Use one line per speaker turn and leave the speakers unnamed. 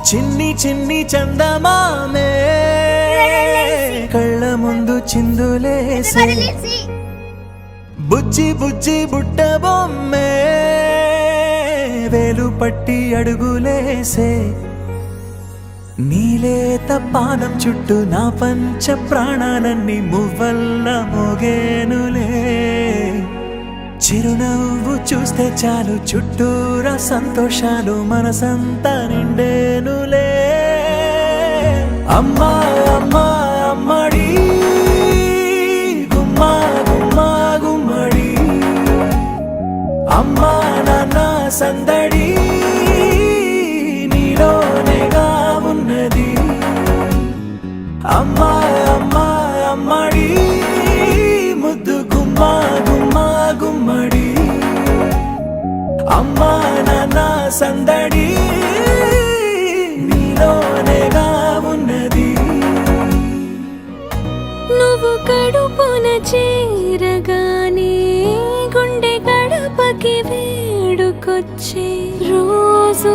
చిన్ని చిన్ని చందమామే కళ్ళ ముందు చిందులేసే బుజ్జి బుజ్జి బుట్ట బొమ్మే వేలు పట్టి అడుగులేసే నీలేత పానం చుట్టూ నా పంచ ప్రాణాలన్నీ మువ్వల్ల మోగేనులే చిరునవ్వు చూస్తే చాలు చుట్టూరా సంతోషాలు మనసంతా నిండేనులే అమ్మా అమ్మా అమ్మడి గుమ్మా గుమ్మా గుమ్మడి అమ్మా నాన్న సందడి నీలోనేగా ఉన్నది అమ్మా అమ్మా అమ్మడి ముద్దు గుమ్మా గుమ్మా గుమ్మడి అమ్మా నాన్న సందడి నీలోనేగా ఉన్నది
నువ్వు కడుపున చేరగానే గుండె గడపకి వేడుకొచ్చే రోజు